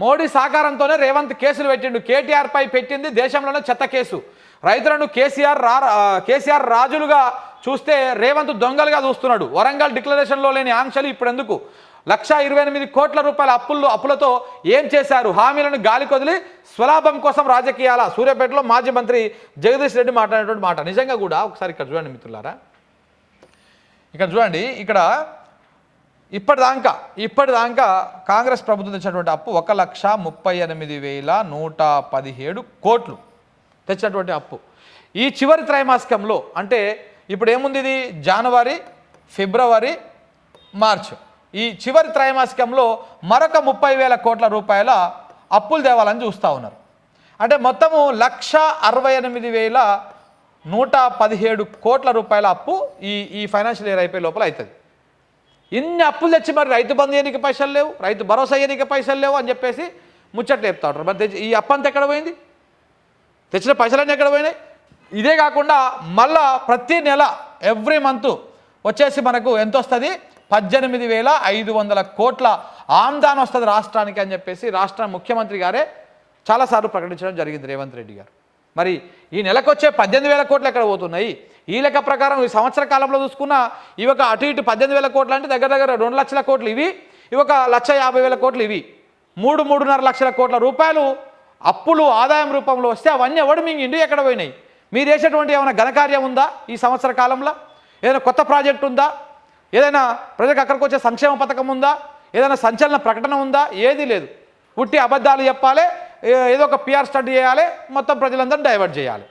మోడీ సహకారంతోనే రేవంత్ కేసులు పెట్టిండు. కేటీఆర్ పై పెట్టింది దేశంలోనే చెత్త కేసు. రైతులను కేసీఆర్ రాజులుగా చూస్తే రేవంత్ దొంగలుగా చూస్తున్నాడు. వరంగల్ డిక్లరేషన్లో లేని ఆంక్షలు ఇప్పుడు ఎందుకు? 128 కోట్ల రూపాయల అప్పులతో ఏం చేశారు? హామీలను గాలి కొదిలి స్వలాభం కోసం రాజకీయాల. సూర్యాపేటలో మాజీ మంత్రి జగదీష్ రెడ్డి మాట్లాడినటువంటి మాట. నిజంగా కూడా ఒకసారి ఇక్కడ చూడండి మిత్రులారా, ఇక్కడ చూడండి. ఇక్కడ ఇప్పటిదాకా కాంగ్రెస్ ప్రభుత్వం తెచ్చినటువంటి అప్పు 1,38,117 కోట్లు తెచ్చినటువంటి అప్పు. ఈ చివరి త్రైమాసికంలో అంటే ఇప్పుడు ఏముంది, ఇది జనవరి, ఫిబ్రవరి, మార్చ్, ఈ చివరి త్రైమాసికంలో మరొక 30,000 కోట్ల రూపాయల అప్పులు తేవాలని చూస్తూ ఉన్నారు. అంటే మొత్తము 1,68,117 కోట్ల రూపాయల అప్పు ఈ ఫైనాన్షియల్ ఇయర్ అయిపోయే లోపల అవుతుంది. ఇన్ని అప్పులు తెచ్చి మరి రైతు బంధు చేయడానికి పైసలు లేవు, రైతు భరోసా చేయడానికి పైసలు లేవు అని చెప్పేసి ముచ్చట్లు చెప్తా ఉంటారు. మరి ఈ అప్పు అంతా ఎక్కడ పోయింది? తెచ్చిన పైసలన్నీ ఎక్కడ పోయినాయి? ఇదే కాకుండా మళ్ళా ప్రతి నెల ఎవ్రీ మంత్ వచ్చేసి మనకు ఎంత వస్తుంది? 18,500 కోట్ల ఆమ్దాన్ వస్తుంది రాష్ట్రానికి అని చెప్పేసి రాష్ట్ర ముఖ్యమంత్రి గారే చాలాసార్లు ప్రకటించడం జరిగింది రేవంత్ రెడ్డి గారు. మరి ఈ నెలకు వచ్చే 18,000 కోట్లు ఎక్కడ పోతున్నాయి? ఈ లెక్క ప్రకారం ఈ సంవత్సర కాలంలో చూసుకున్న ఇవి ఒక అటు ఇటు 18,000 కోట్లు అంటే దగ్గర 2 లక్షల కోట్లు ఇవి, ఇవి ఒక 1,50,000 కోట్లు ఇవి, 3-3.5 లక్షల కోట్ల రూపాయలు అప్పులు ఆదాయం రూపంలో వస్తే అవన్నీ ఎవడు మింగిండి, ఎక్కడ పోయినాయి? మీరు చేసేటువంటి ఏమైనా ఘనకార్యం ఉందా ఈ సంవత్సర కాలంలో? ఏదైనా కొత్త ప్రాజెక్ట్ ఉందా? ఏదైనా ప్రజలకు అక్కడికి వచ్చే సంక్షేమ పథకం ఉందా? ఏదైనా సంచలన ప్రకటన ఉందా? ఏది లేదు. ఉట్టి అబద్ధాలు చెప్పాలి, ఏదో ఒక పిఆర్ స్టడీ చేయాలి, మొత్తం ప్రజలందరినీ డైవర్ట్ చేయాలి.